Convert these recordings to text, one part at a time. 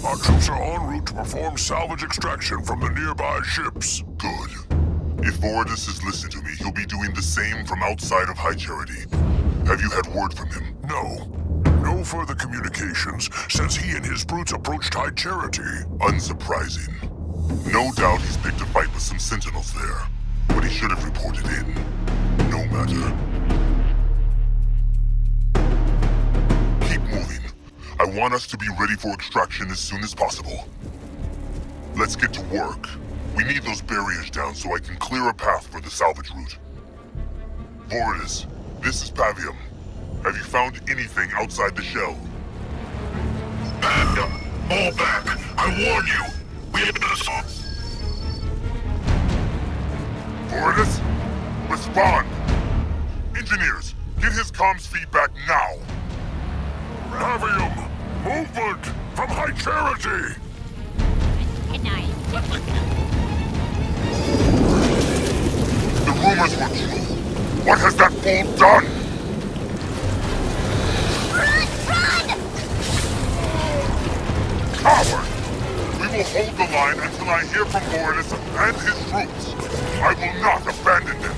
Our troops are en route to perform salvage extraction from the nearby ships. Good. If Voridus is listening to me, he'll be doing the same from outside of High Charity. Have you had word from him? No. No further communications since he and his brutes approached High Charity. Unsurprising. No doubt he's picked a fight with some sentinels there, but he should have reported in. No matter. Keep moving. I want us to be ready for extraction as soon as possible. Let's get to work. We need those barriers down so I can clear a path for the salvage route. Voridus, this is Pavium. Have you found anything outside the shell? Pavium, fall back! I warn you! We have been assaulted! Voridus, respond! Engineers, get his comms feedback now! Pavium, movement from High Charity! The rumors were true. What has that fool done? Run! Coward! We will hold the line until I hear from Voridus and his troops. I will not abandon them.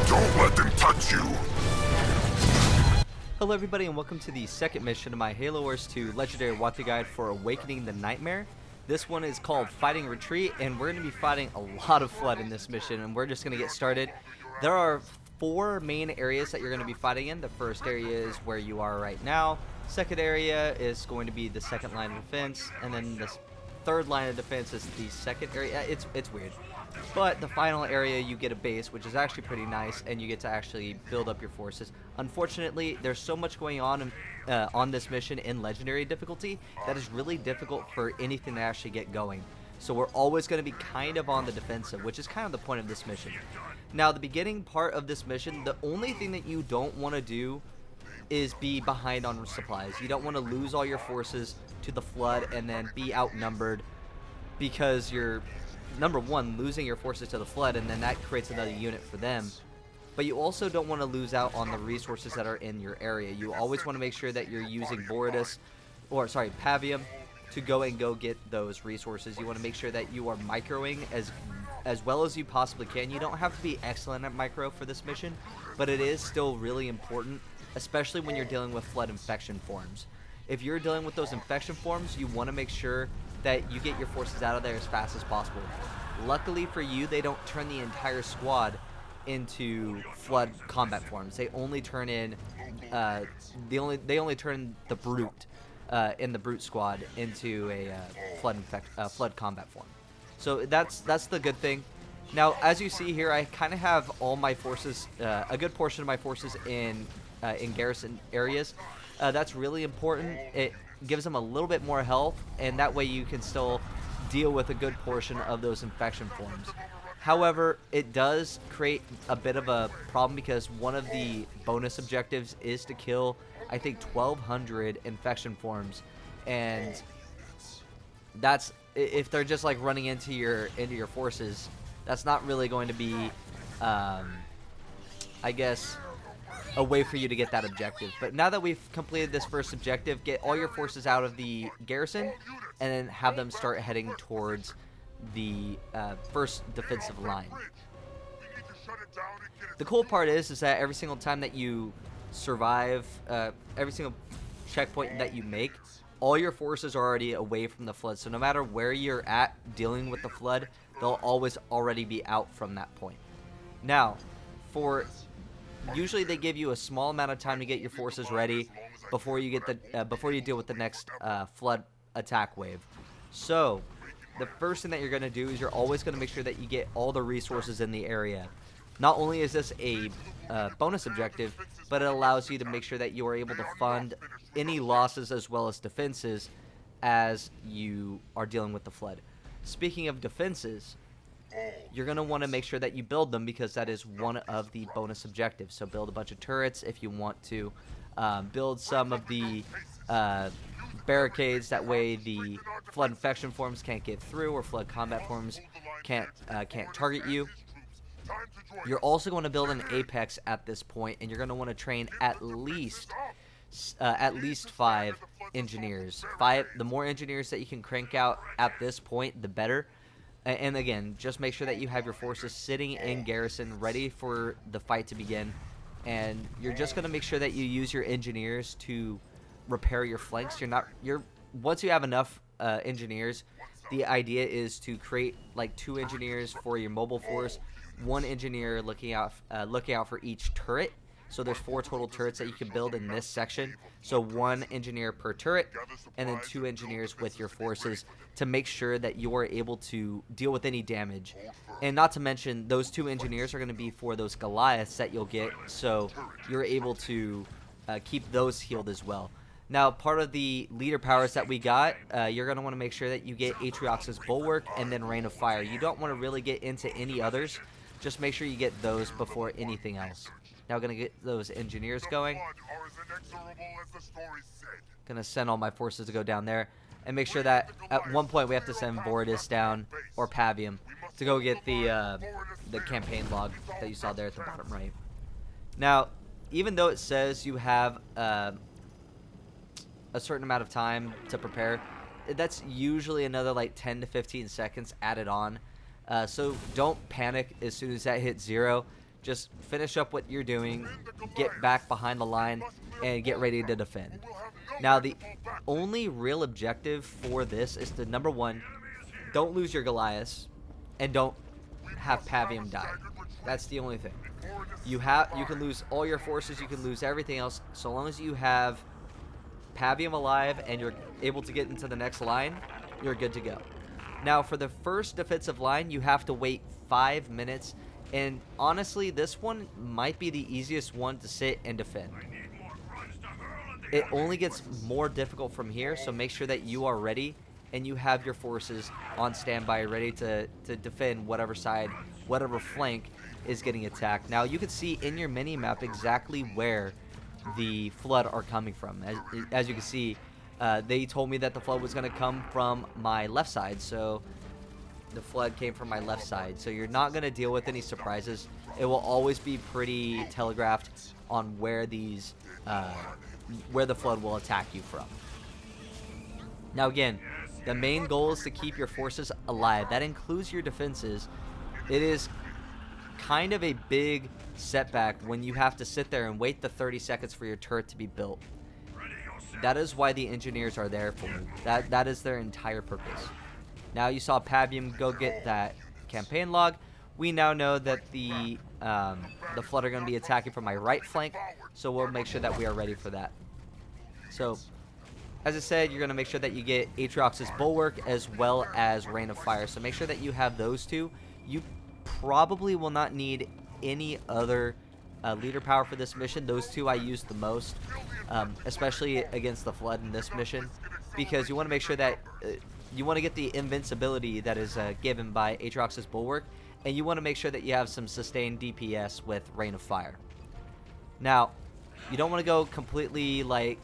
Don't let them touch you! Hello everybody and welcome to the second mission of my Halo Wars 2 Legendary Walkthrough Guide for Awakening the Nightmare. This one is called Fighting Retreat, and we're going to be fighting a lot of Flood in this mission, and we're just going to get started. There are 4 main areas that you're going to be fighting in. The first area is where you are right now. Second area is going to be the second line of defense, and then the third line of defense is the second area. It's weird. But the final area, you get a base, which is actually pretty nice, and you get to actually build up your forces. Unfortunately, there's so much going on this mission in Legendary difficulty that is really difficult for anything to actually get going. So we're always going to be kind of on the defensive, which is kind of the point of this mission. Now, the beginning part of this mission, the only thing that you don't want to do is be behind on supplies. You don't want to lose all your forces to the Flood and then be outnumbered because you're, number one, losing your forces to the Flood, and then that creates another unit for them. But you also don't want to lose out on the resources that are in your area. You always want to make sure that you're using Voridus, or sorry, Pavium, to go get those resources. You want to make sure that you are microing as well as you possibly can. You don't have to be excellent at micro for this mission, but it is still really important, especially when you're dealing with Flood infection forms. If you're dealing with those infection forms, you want to make sure that you get your forces out of there as fast as possible. Luckily for you, they don't turn the entire squad into Flood combat forms. They only turn in they only turn the brute in the brute squad into a Flood combat form. So that's the good thing. Now, as you see here, I kind of have all my forces, a good portion of my forces in garrison areas. That's really important. It gives them a little bit more health, and that way you can still deal with a good portion of those infection forms. However, it does create a bit of a problem because one of the bonus objectives is to kill, I think, 1,200 infection forms, and that's, if they're just like running into your forces, that's not really going to be, I guess, a way for you to get that objective. But now that we've completed this first objective, get all your forces out of the garrison and then have them start heading towards the first defensive line. The cool part is that every single time that you survive, every single checkpoint that you make, all your forces are already away from the Flood. So no matter where you're at dealing with the Flood, they'll always already be out from that point. Now, usually they give you a small amount of time to get your forces ready before you get before you deal with the next Flood attack wave. So the first thing that you're going to do is you're always going to make sure that you get all the resources in the area. Not only is this a bonus objective, but it allows you to make sure that you are able to fund any losses as well as defenses as you are dealing with the Flood. Speaking of defenses, you're going to want to make sure that you build them because that is one of the bonus objectives. So build a bunch of turrets if you want to. Build some of the barricades, that way the Flood infection forms can't get through, or Flood combat forms can't target you. You're also going to build an apex at this point, and you're going to want to train at least at least 5 engineers. The more engineers that you can crank out at this point, the better. And again, just make sure that you have your forces sitting in garrison, ready for the fight to begin. And you're just going to make sure that you use your engineers to repair your flanks. Once you have enough engineers, the idea is to create like 2 engineers for your mobile force, 1 engineer looking out for each turret. So there's 4 total turrets that you can build in this section. So 1 engineer per turret, and then 2 engineers with your forces to make sure that you are able to deal with any damage. And not to mention, those 2 engineers are going to be for those Goliaths that you'll get, so you're able to keep those healed as well. Now, part of the leader powers that we got, you're going to want to make sure that you get Atriox's Bulwark and then Rain of Fire. You don't want to really get into any others. Just make sure you get those before anything else. Now, going to get those engineers going. Going to send all my forces to go down there. And make sure that at one point we have to send Voridus down, or Pavium, to go get the campaign log that you saw there at the bottom right. Now, even though it says you have a certain amount of time to prepare, that's usually another like 10 to 15 seconds added on. So don't panic as soon as that hits 0. Just finish up what you're doing, get back behind the line, and get ready to defend. Now, the only real objective for this is to, number 1, don't lose your Goliaths, and don't have Pavium die. That's the only thing. You can lose all your forces, you can lose everything else, so long as you have Pavium alive and you're able to get into the next line, you're good to go. Now, for the first defensive line, you have to wait 5 minutes. And honestly, this one might be the easiest one to sit and defend. It only gets more difficult from here, so make sure that you are ready and you have your forces on standby, ready to defend whatever side, whatever flank is getting attacked. Now, you can see in your mini-map exactly where the Flood are coming from. As you can see, they told me that the Flood was going to come from my left side, so the Flood came from my left side, so you're not going to deal with any surprises. It will always be pretty telegraphed on where where the Flood will attack you from. Now again, the main goal is to keep your forces alive. That includes your defenses. It is kind of a big setback when you have to sit there and wait the 30 seconds for your turret to be built. That is why the engineers are there for. That is their entire purpose. Now you saw Pavium go get that campaign log. We now know that the Flood are going to be attacking from my right flank, so we'll make sure that we are ready for that. So, as I said, you're going to make sure that you get Atriox's Bulwark as well as Rain of Fire. So make sure that you have those 2. You probably will not need any other leader power for this mission. Those 2 I used the most, especially against the Flood in this mission, because you want to make sure that you want to get the invincibility that is given by Atriox's Bulwark, and you want to make sure that you have some sustained DPS with Rain of Fire. Now, you don't want to go completely like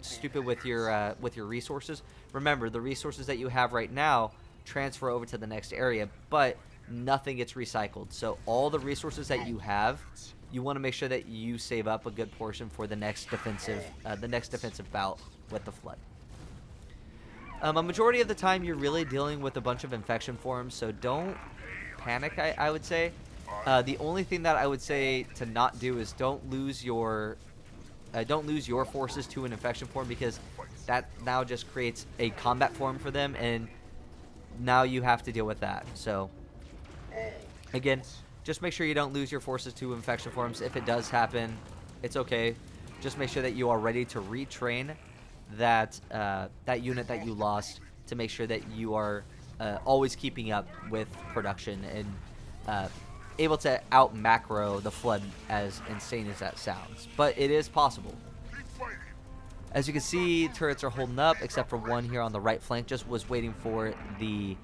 stupid with your resources. Remember, the resources that you have right now transfer over to the next area, but nothing gets recycled. So all the resources that you have, you want to make sure that you save up a good portion for the next defensive bout with the Flood. A majority of the time, you're really dealing with a bunch of infection forms, so don't panic, I would say. The only thing that I would say to not do is don't lose your forces to an infection form, because that now just creates a combat form for them, and now you have to deal with that. So, again, just make sure you don't lose your forces to infection forms. If it does happen, it's okay. Just make sure that you are ready to retrain that unit that you lost, to make sure that you are always keeping up with production and able to out macro the Flood, as insane as that sounds. But it is possible. As you can see, turrets are holding up, except for one here on the right flank. Just was waiting for the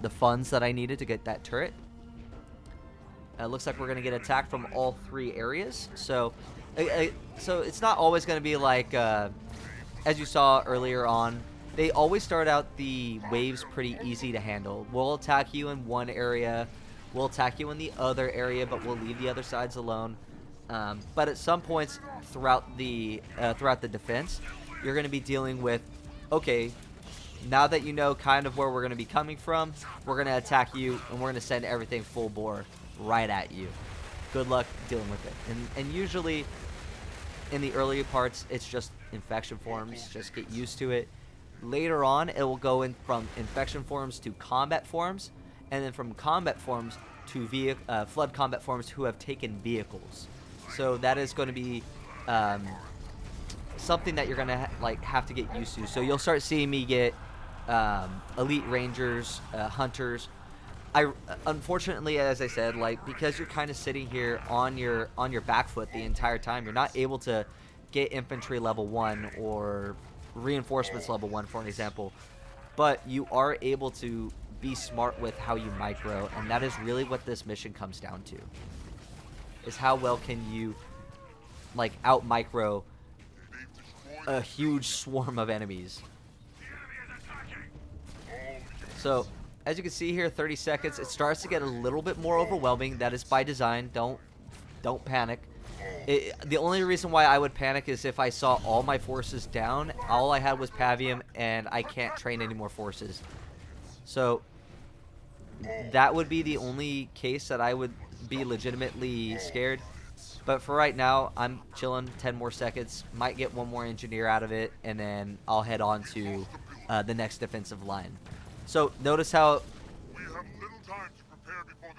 funds that I needed to get that turret. Looks like we're going to get attacked from all 3 areas. So it's not always going to be like, as you saw earlier on, they always start out the waves pretty easy to handle. We'll attack you in one area, we'll attack you in the other area, but we'll leave the other sides alone. But at some points throughout the defense, you're going to be dealing with, okay, now that you know kind of where we're going to be coming from, we're going to attack you, and we're going to send everything full bore right at you. Good luck dealing with it. And usually, in the earlier parts, it's just infection forms. Just get used to it. Later on, it will go in from infection forms to combat forms, and then from combat forms to flood combat forms who have taken vehicles. So that is going to be something that you're going to have to get used to. So you'll start seeing me get elite rangers, hunters. Unfortunately, as I said, because you're kind of sitting here on your back foot the entire time, you're not able to get infantry level 1 or reinforcements level 1, for an example. But you are able to be smart with how you micro, and that is really what this mission comes down to. Is how well can you out micro a huge swarm of enemies. So as you can see here, 30 seconds, it starts to get a little bit more overwhelming. That is by design. Don't panic. The only reason why I would panic is if I saw all my forces down. All I had was Pavium, and I can't train any more forces. So that would be the only case that I would be legitimately scared. But for right now, I'm chilling. 10 more seconds. Might get one more engineer out of it, and then I'll head on to the next defensive line. So notice how...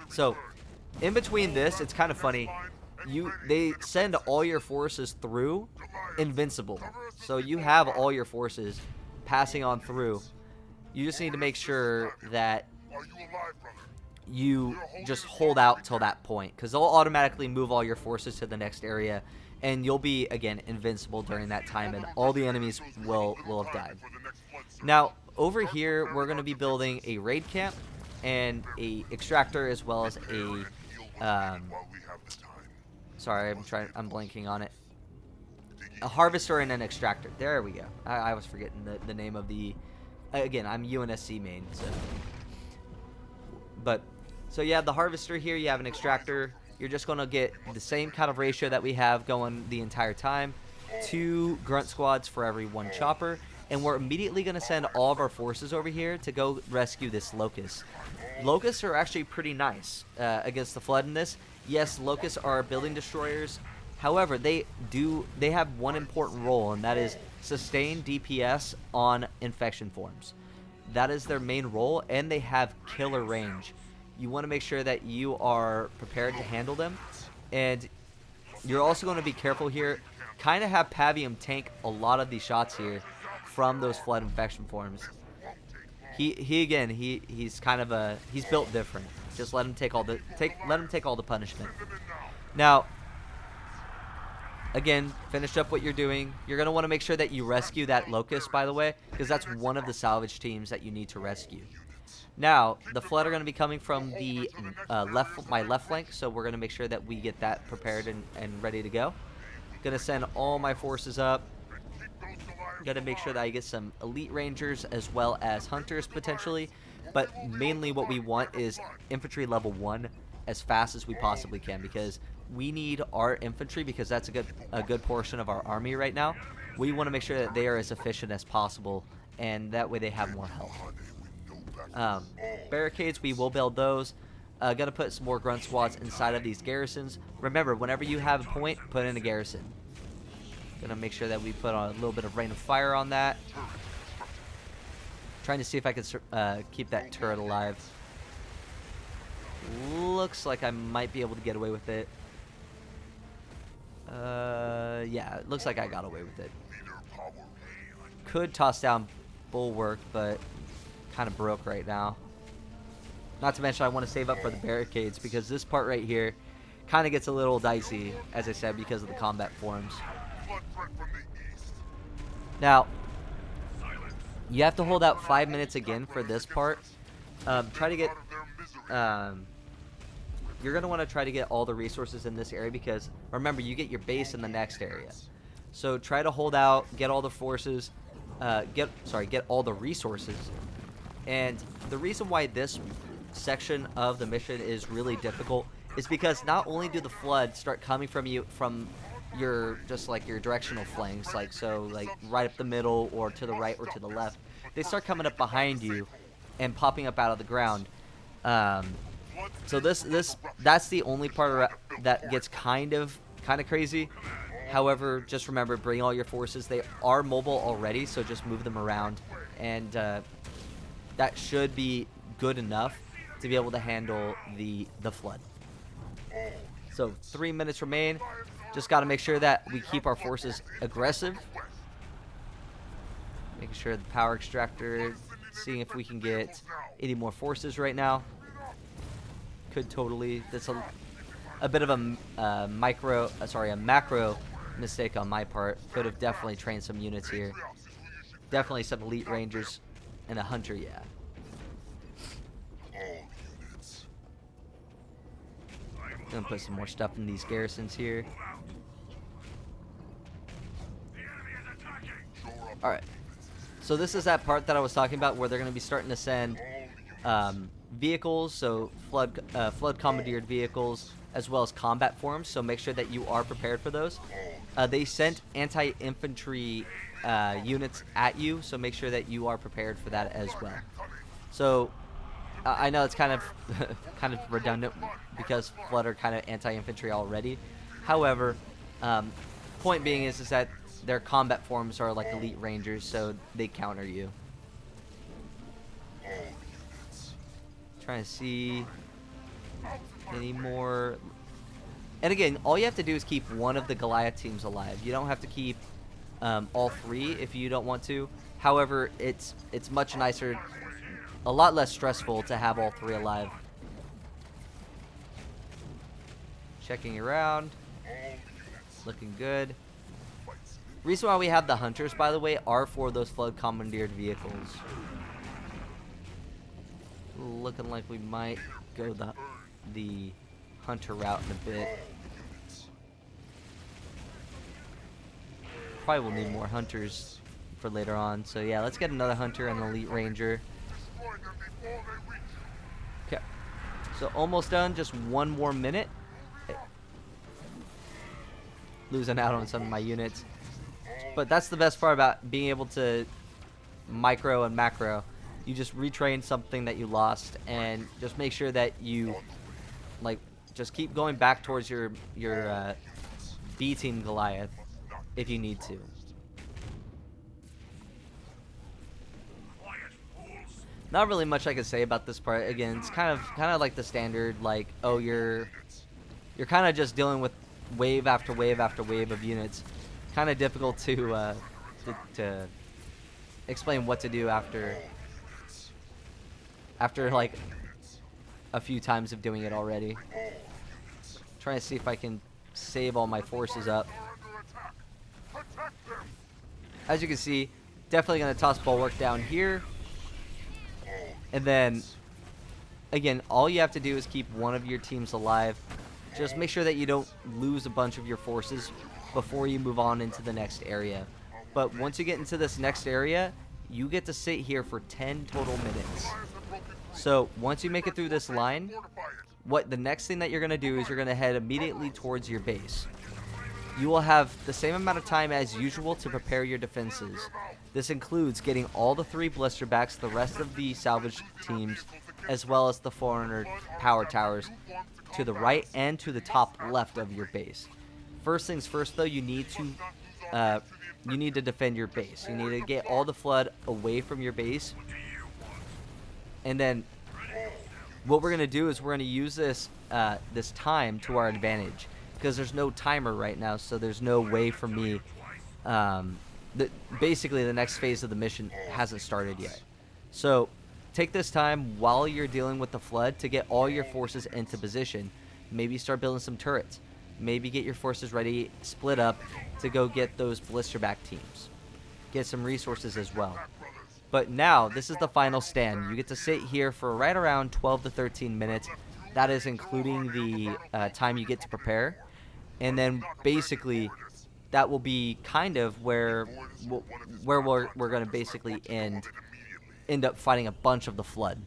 So in between this, it's kind of funny. They send all your forces through invincible. So you have all your forces passing on through. You just need to make sure that you just hold out till that point, because they'll automatically move all your forces to the next area, and you'll be, again, invincible during that time, and all the enemies will have died. Now, over here, we're going to be building a raid camp and a extractor, as well as a sorry, I'm blanking on it. A harvester and an extractor. There we go. I was forgetting the name of the... Again, I'm UNSC main, so... But, so you have the harvester here, you have an extractor. You're just going to get the same kind of ratio that we have going the entire time. 2 grunt squads for every 1 chopper. And we're immediately going to send all of our forces over here to go rescue this locust. Locusts are actually pretty nice against the flood in this. Yes, locusts are building destroyers. However, they have one important role, and that is sustain DPS on infection forms. That is their main role, and they have killer range. You want to make sure that you are prepared to handle them, and you're also going to be careful here. Kind of have Pavium tank a lot of these shots here from those flood infection forms. He's kind of he's built different. Just let him take all the punishment. Now, again, finish up what you're doing. You're going to want to make sure that you rescue that locust, by the way, because that's one of the salvage teams that you need to rescue. Now, the flood are going to be coming from the my left flank, so we're going to make sure that we get that prepared and ready to go. Going to send all my forces up. Got to make sure that I get some elite rangers as well as hunters potentially, but mainly what we want is infantry level 1 as fast as we possibly can, because we need our infantry, because that's a good portion of our army right now. We want to make sure that they are as efficient as possible, and that way they have more health. Barricades, we will build those. Gonna put some more grunt squads inside of these garrisons. Remember, whenever you have a point, put in a garrison. Gonna make sure that we put on a little bit of rain of fire on that. Trying to see if I can keep that turret alive. Looks like I might be able to get away with it. Yeah, it looks like I got away with it. Could toss down bulwark, but kind of broke right now. Not to mention I want to save up for the barricades, because this part right here kind of gets a little dicey, as I said, because of the combat forms. Now, you have to hold out 5 minutes again for this part. Try to get... you're going to want to try to get all the resources in this area, because, remember, you get your base in the next area. So try to hold out, get all the forces, get all the resources. And the reason why this section of the mission is really difficult is because not only do the flood start coming from you from your just like your directional flanks, like so like right up the middle or to the right or to the left, they start coming up behind you and popping up out of the ground. So that's the only part that gets kind of crazy. However, just remember, bring all your forces. They are mobile already, so just move them around, and that should be good enough to be able to handle the flood. So 3 minutes remain. Just got to make sure that we keep our forces aggressive. Making sure the power extractor, seeing if we can get any more forces right now. Could totally. That's a bit of a macro mistake on my part. Could have definitely trained some units here. Definitely some elite rangers and a hunter, yeah. Gonna put some more stuff in these garrisons here. Alright. So this is that part that I was talking about where they're gonna be starting to send vehicles, so flood commandeered vehicles, as well as combat forms, so make sure that you are prepared for those. They sent anti-infantry units at you, so make sure that you are prepared for that as well. So I know it's kind of kind of redundant because flood are kind of anti-infantry already. However, point being is that their combat forms are like elite rangers, so they counter you. Trying to see any more. And again, all you have to do is keep one of the Goliath teams alive. You don't have to keep all three if you don't want to. However, it's much nicer, a lot less stressful to have all three alive. Checking around. Looking good. Reason why we have the hunters, by the way, are for those flood commandeered vehicles. Looking like we might go the hunter route in a bit. Probably will need more hunters for later on. So yeah, let's get another hunter and an elite ranger. Okay. So almost done, just one more minute. Losing out on some of my units. But that's the best part about being able to micro and macro. You just retrain something that you lost, and just make sure that you just keep going back towards your B team Goliath if you need to. Not really much I can say about this part. Again, it's kind of like the standard, like, oh, you're kind of just dealing with wave after wave after wave of units. Kind of difficult to explain what to do after like a few times of doing it already. Trying to see if I can save all my forces up. As you can see, definitely going to toss bulwark down here. And then, again, all you have to do is keep one of your teams alive. Just make sure that you don't lose a bunch of your forces before you move on into the next area. But once you get into this next area, you get to sit here for 10 total minutes. So once you make it through this line, the next thing that you're going to do is you're going to head immediately towards your base. You will have the same amount of time as usual to prepare your defenses. This includes getting all the 3 blister backs, the rest of the salvage teams, as well as the 400 power towers to the right and to the top left of your base. First things first, though, you need to defend your base. You need to get all the flood away from your base. And then what we're going to do is we're going to use this time to our advantage, because there's no timer right now, so there's no way for me. Basically, the next phase of the mission hasn't started yet. So take this time while you're dealing with the flood to get all your forces into position. Maybe start building some turrets. Maybe get your forces ready, split up to go get those blisterback teams. Get some resources as well. But now, this is the final stand. You get to sit here for right around 12 to 13 minutes. That is including the time you get to prepare. And then basically, that will be kind of where we're going to basically end up fighting a bunch of the flood.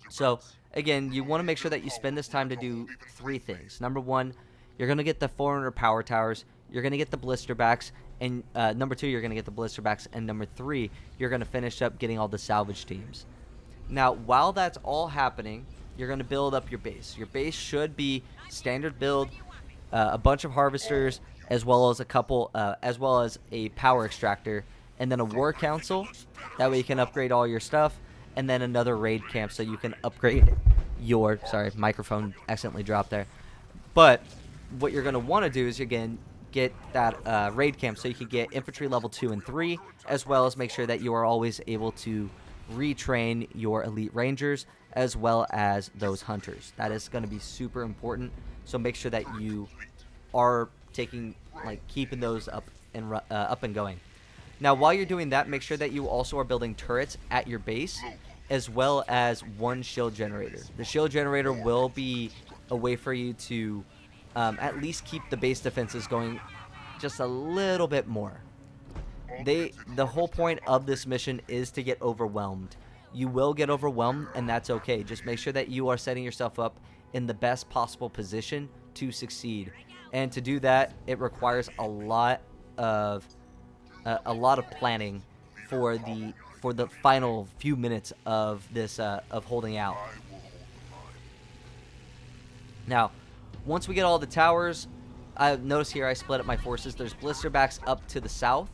So again, you want to make sure that you spend this time to do 3 things. Number 1, you're going to get the 400 power towers, you're going to get the blister backs, and number 2, you're going to get the blister backs, and number 3, you're going to finish up getting all the salvage teams. Now, while that's all happening, you're going to build up your base. Your base should be standard build, a bunch of harvesters, as well as a power extractor, and then a war council. That way you can upgrade all your stuff, and then another raid camp so you can upgrade your. Sorry, microphone accidentally dropped there. But what you're going to want to do is again get that raid camp so you can get infantry level 2 and 3, as well as make sure that you are always able to retrain your elite rangers as well as those hunters. That is going to be super important. So make sure that you are keeping those up and going. Now, while you're doing that, make sure that you also are building turrets at your base, as well as 1 shield generator. The shield generator will be a way for you to at least keep the base defenses going just a little bit more. The whole point of this mission is to get overwhelmed. You will get overwhelmed, and that's okay. Just make sure that you are setting yourself up in the best possible position to succeed. And to do that, it requires a lot of planning for the final few minutes of this of holding out. Now, once we get all the towers, I notice here I split up my forces. There's blister backs up to the south,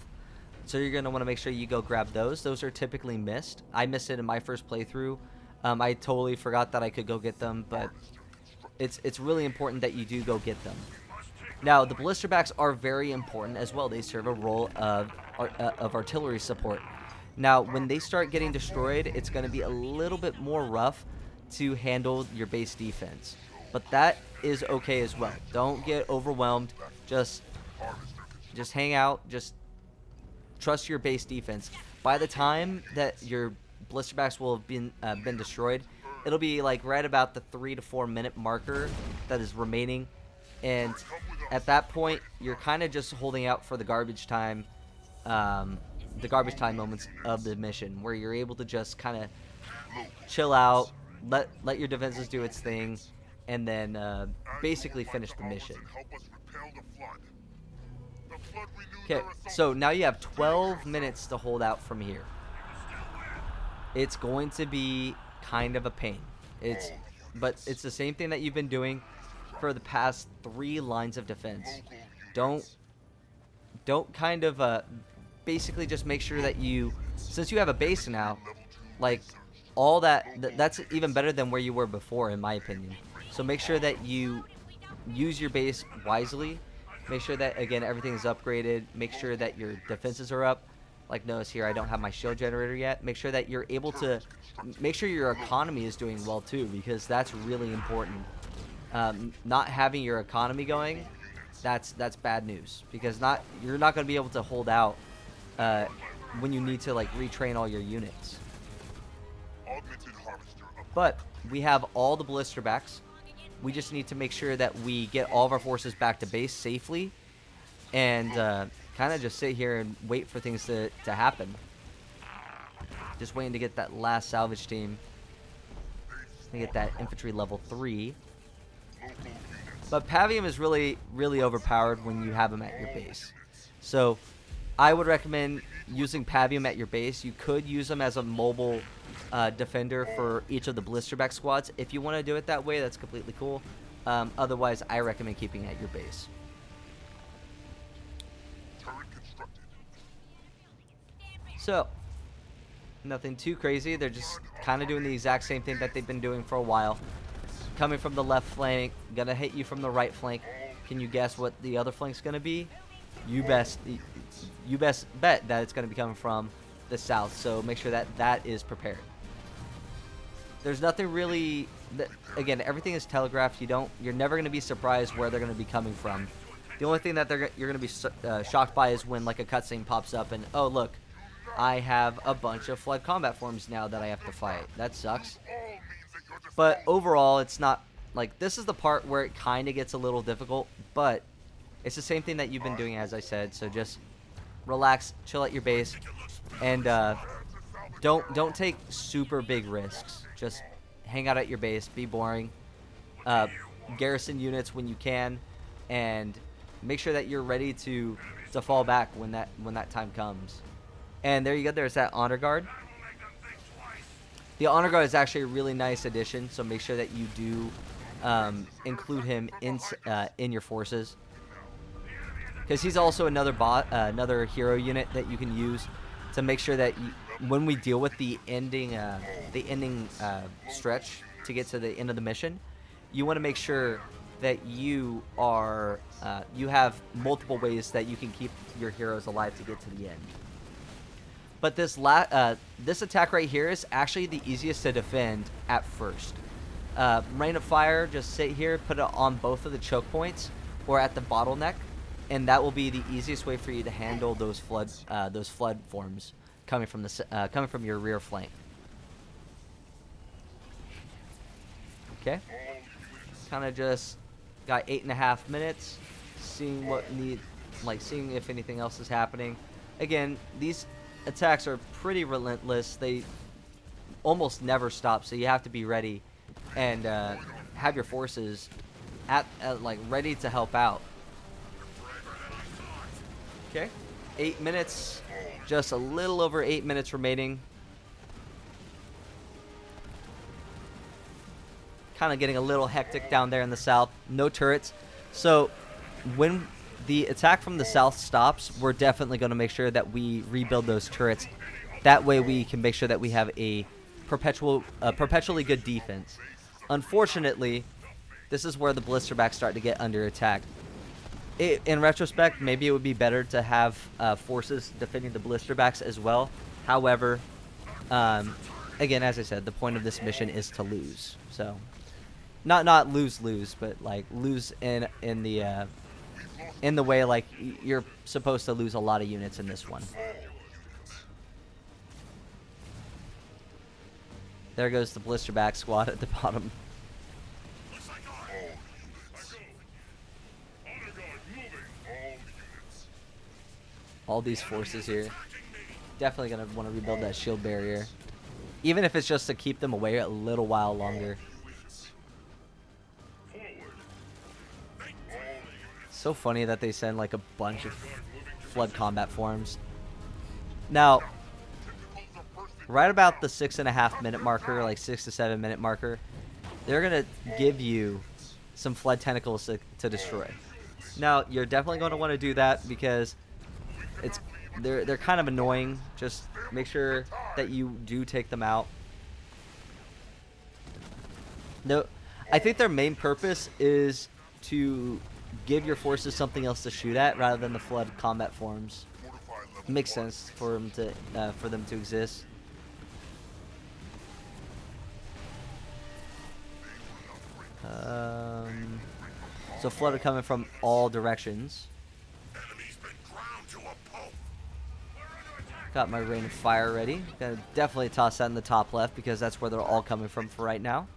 so you're gonna want to make sure you go grab those. Those are typically missed. I missed it in my first playthrough. I totally forgot that I could go get them, but it's really important that you do go get them. Now, the blister backs are very important as well. They serve a role of artillery support. Now, when they start getting destroyed, it's going to be a little bit more rough to handle your base defense. But that is okay as well. Don't get overwhelmed. Just hang out. Just trust your base defense. By the time that your blister backs will have been destroyed, it'll be like right about the 3 to 4 minute marker that is remaining. And at that point, you're kind of just holding out for the garbage time moments of the mission, where you're able to just kind of chill out, let your defenses do its thing, and then basically finish the mission. Okay, so now you have 12 minutes to hold out from here. It's going to be kind of a pain. But it's the same thing that you've been doing for the past 3 lines of defense. Don't kind of basically just make sure that you, since you have a base now, like all that's even better than where you were before, in my opinion. So make sure that you use your base wisely. Make sure that, again, everything is upgraded. Make sure that your defenses are up. Like, notice here, I don't have my shield generator yet. Make sure that you're able to, make sure your economy is doing well too, because that's really important. Not having your economy going, that's bad news, because you're not going to be able to hold out when you need to like retrain all your units. But we have all the blister backs. We just need to make sure that we get all of our forces back to base safely, and kind of just sit here and wait for things to happen. Just waiting to get that last salvage team. To get that infantry level 3. But Pavium is really, really overpowered when you have him at your base. So I would recommend using Pavium at your base. You could use him as a mobile defender for each of the blisterback squads. If you want to do it that way, that's completely cool. Otherwise, I recommend keeping it at your base. So, nothing too crazy. They're just kind of doing the exact same thing that they've been doing for a while. Coming from the left flank, gonna hit you from the right flank. Can you guess what the other flank's gonna be? You best bet that it's gonna be coming from the south. So make sure that that is prepared. There's nothing really. Again, everything is telegraphed. You're never gonna be surprised where they're gonna be coming from. The only thing that you're gonna be shocked by is when like a cutscene pops up and, oh look, I have a bunch of flood combat forms now that I have to fight. That sucks. But overall, it's not like, this is the part where it kind of gets a little difficult, but it's the same thing that you've been doing, as I said. So just relax, chill at your base, and don't take super big risks. Just hang out at your base, be boring, garrison units when you can, and make sure that you're ready to fall back when that time comes. And there you go. There's that honor guard. The honor guard is actually a really nice addition, so make sure that you do include him in your forces, because he's also another hero unit that you can use to make sure that when we deal with the ending stretch to get to the end of the mission, you want to make sure that you have multiple ways that you can keep your heroes alive to get to the end. But this attack right here is actually the easiest to defend at first. Rain of Fire, just sit here, put it on both of the choke points or at the bottleneck, and that will be the easiest way for you to handle those flood forms coming from your rear flank. Okay, kind of just got 8.5 minutes, seeing if anything else is happening. Again, these attacks are pretty relentless. They almost never stop, so you have to be ready and have your forces ready to help out. Okay, 8 minutes, just a little over 8 minutes remaining. Kind of getting a little hectic down there in the south. No turrets, so when the attack from the south stops, we're definitely going to make sure that we rebuild those turrets. That way we can make sure that we have a perpetually good defense. Unfortunately, this is where the blisterbacks start to get under attack. In retrospect, maybe it would be better to have forces defending the blisterbacks as well. However, again, as I said, the point of this mission is to lose. So, not lose, but like lose in the way like you're supposed to lose a lot of units in this one. There goes the blisterback squad at the bottom. All these forces here. Definitely going to want to rebuild that shield barrier. Even if it's just to keep them away a little while longer. So funny that they send like a bunch of flood combat forms. Now, right about the 6.5 minute marker, like 6 to 7 minute marker, they're gonna give you some flood tentacles to destroy. Now, you're definitely going to want to do that because they're kind of annoying. Just make sure that you do take them out. No, I think their main purpose is to give your forces something else to shoot at rather than the flood combat forms. It makes sense for them to exist. So flood are coming from all directions. Got my rain of fire ready. Gonna definitely toss that in the top left because that's where they're all coming from for right now.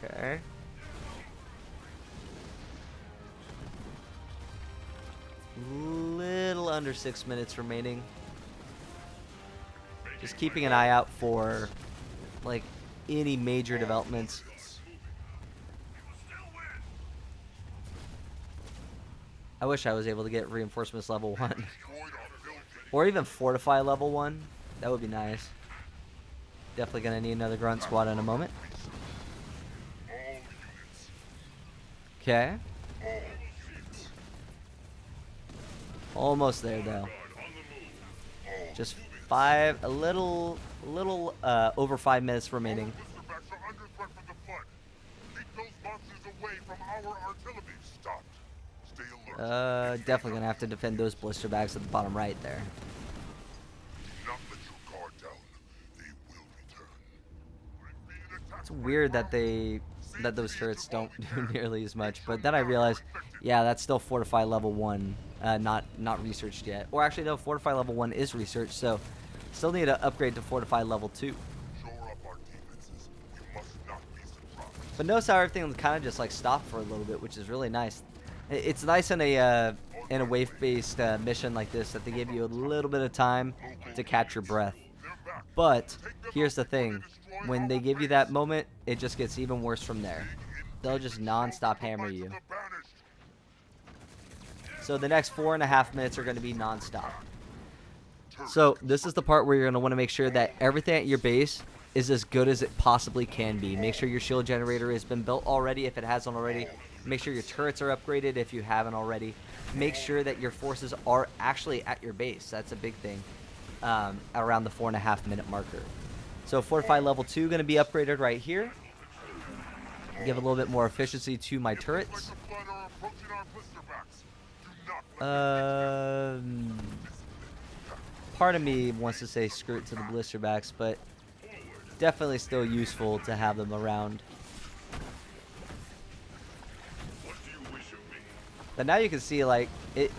Okay. Little under 6 minutes remaining. Just keeping an eye out for like any major developments. I wish I was able to get reinforcements level 1. Or even fortify level 1. That would be nice. Definitely gonna need another grunt squad in a moment. Okay. Almost there though. Just a little over 5 minutes remaining. Definitely gonna have to defend those blister bags at the bottom right there. It's weird that those turrets don't do nearly as much, but then I realized, yeah, that's still fortify level 1, not researched yet. Or actually, no, fortify level 1 is researched, so still need to upgrade to fortify level 2. But notice how everything kind of just like stopped for a little bit, which is really nice. It's nice in a wave-based mission like this that they give you a little bit of time to catch your breath. But here's the thing. When they give you that moment, it just gets even worse from there. They'll just non-stop hammer you. So the next 4.5 minutes are going to be non-stop. So this is the part where you're going to want to make sure that everything at your base is as good as it possibly can be. Make sure your shield generator has been built already if it hasn't already. Make sure your turrets are upgraded if you haven't already. Make sure that your forces are actually at your base. That's a big thing around the 4.5 minute marker. So Fortify level 2 going to be upgraded right here. Give a little bit more efficiency to my turrets. Part of me wants to say screw it to the blisterbacks, but definitely still useful to have them around. But now you can see, like, it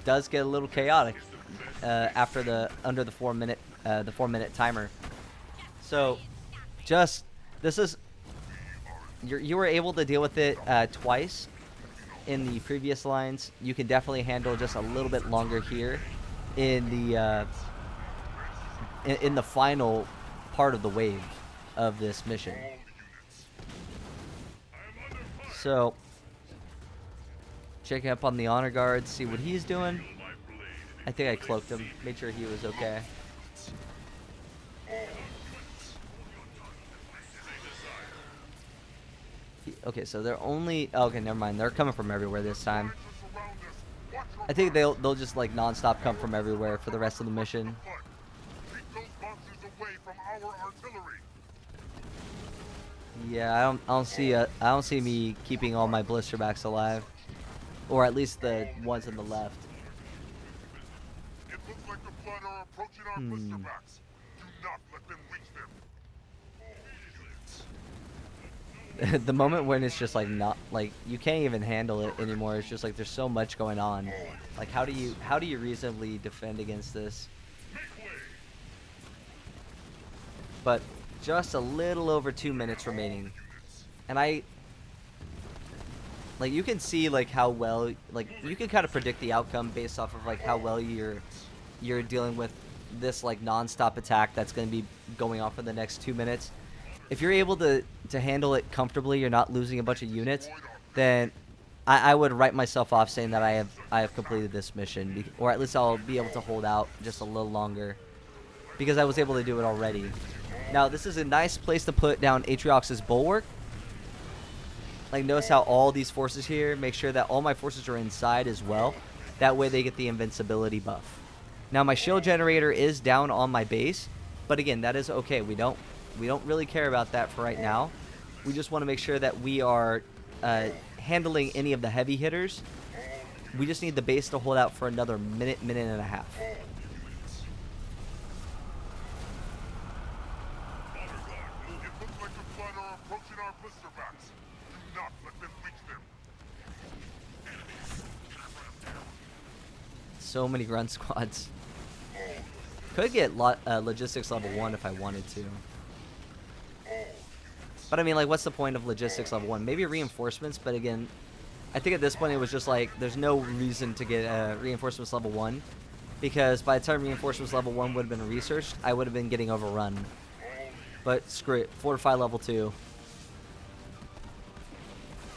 does get a little chaotic after under the 4 minute timer. So just this is you were able to deal with it twice in the previous lines. You can definitely handle just a little bit longer here in the final part of the wave of this mission. So checking up on the honor guard, see what he's doing. I think I cloaked him, made sure he was okay. Okay, so they're only... Okay, never mind. They're coming from everywhere this time. I think they'll just like non-stop come from everywhere for the rest of the mission. Yeah, I don't see me keeping all my blisterbacks alive, or at least the ones on the left. It looks like the flood are approaching our blisterbacks. Do not let them reach them. The moment when it's just like not like you can't even handle it anymore. It's just like there's so much going on. Like how do you reasonably defend against this? But just a little over 2 minutes remaining, and like you can see like how well, like you can kind of predict the outcome based off of like how well you're dealing with this like non-stop attack that's going to be going on for the next 2 minutes. If you're able to handle it comfortably, you're not losing a bunch of units, then I would write myself off saying that I have completed this mission, or at least I'll be able to hold out just a little longer because I was able to do it already. Now this is a nice place to put down Atriox's bulwark. Like notice how all these forces here, make sure that all my forces are inside as well. That way they get the invincibility buff. Now my shield generator is down on my base, but again that is okay. We don't really care about that for right now. We just want to make sure that we are handling any of the heavy hitters. We just need the base to hold out for another minute and a half. It looks like the flood are approaching our blisterbacks. Do not let them reach them. So many grunt squads. Could get logistics level 1 if I wanted to. But I mean, like, what's the point of logistics level 1? Maybe reinforcements, but again, I think at this point it was just like, there's no reason to get reinforcements level 1. Because by the time reinforcements level 1 would have been researched, I would have been getting overrun. But screw it, Fortify level 2.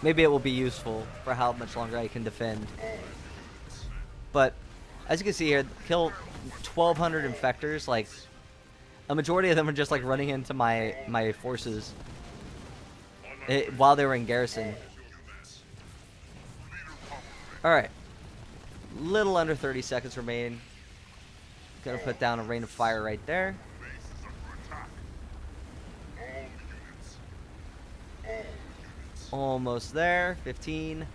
Maybe it will be useful for how much longer I can defend. But, as you can see here, kill 1,200 infectors, like, a majority of them are just like running into my forces while they were in garrison. Alright. Little under 30 seconds remain. Gonna put down a rain of fire right there. Almost there. 15.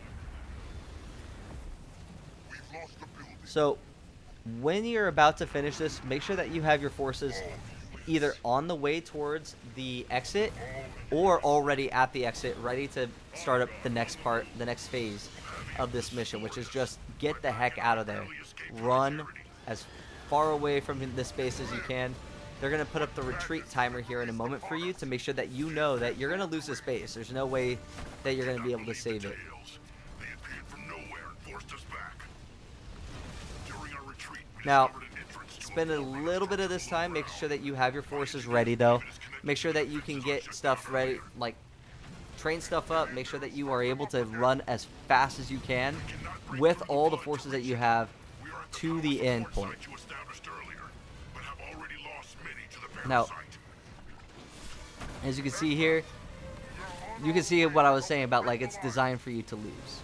So, when you're about to finish this, make sure that you have your forces either on the way towards the exit or already at the exit, ready to start up the next part, the next phase of this mission, which is just get the heck out of there. Run as far away from this base as you can. They're going to put up the retreat timer here in a moment for you to make sure that you know that you're going to lose this base. There's no way that you're going to be able to save it. Now, spend a little bit of this time making sure that you have your forces ready, though. Make sure that you can get stuff ready, like train stuff up. Make sure that you are able to run as fast as you can with all the forces that you have to the end point. Now, as you can see here, you can see what I was saying about, like, it's designed for you to lose.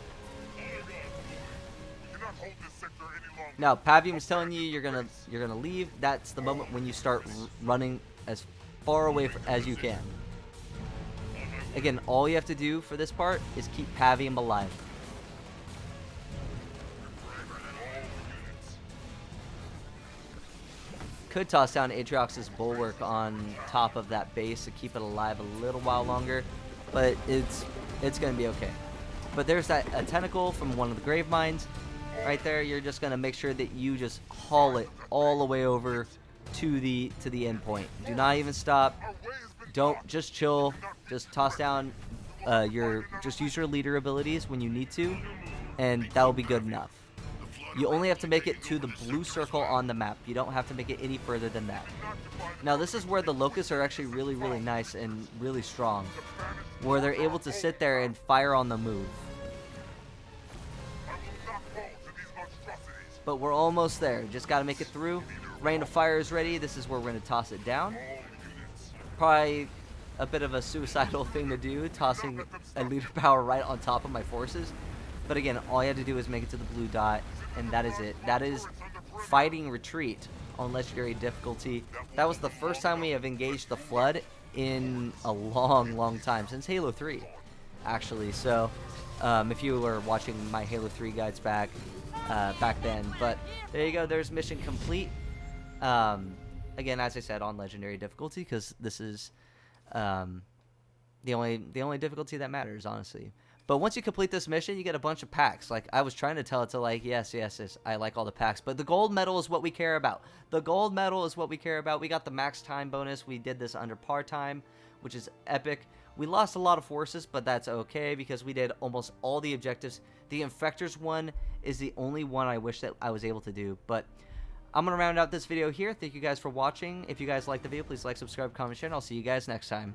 Now, Pavium is telling you you're gonna leave. That's the moment when you start running as far away as you can. Again, all you have to do for this part is keep Pavium alive. Could toss down Atriox's Bulwark on top of that base to keep it alive a little while longer, but it's gonna be okay. But there's a tentacle from one of the grave mines right there. You're just gonna make sure that you just haul it all the way over to the end point. Do not even stop. Don't just chill. Just toss down just use your leader abilities when you need to, and that will be good enough. You only have to make it to the blue circle on the map. You don't have to make it any further than that. Now, this is where the locusts are actually really, really nice and really strong, where they're able to sit there and fire on the move. But we're almost there. Just got to make it through. Rain of Fire is ready. This is where we're going to toss it down. Probably a bit of a suicidal thing to do, tossing a leader power right on top of my forces. But again, all you have to do is make it to the blue dot, and that is it. That is Fighting Retreat on Legendary difficulty. That was the first time we have engaged the Flood in a long, long time, since Halo 3, actually. So, if you were watching my Halo 3 guides back then. But there you go, there's mission complete. Again, as I said, on Legendary difficulty, because this is the only difficulty that matters, honestly. But once you complete this mission, you get a bunch of packs. Like, I was trying to tell it to, like, yes, I like all the packs. But the gold medal is what we care about. The gold medal is what we care about. We got the max time bonus. We did this under par time, which is epic. We lost a lot of forces, but that's okay because we did almost all the objectives. The Infectors one is the only one I wish that I was able to do. But I'm going to round out this video here. Thank you guys for watching. If you guys liked the video, please like, subscribe, comment, share, and I'll see you guys next time.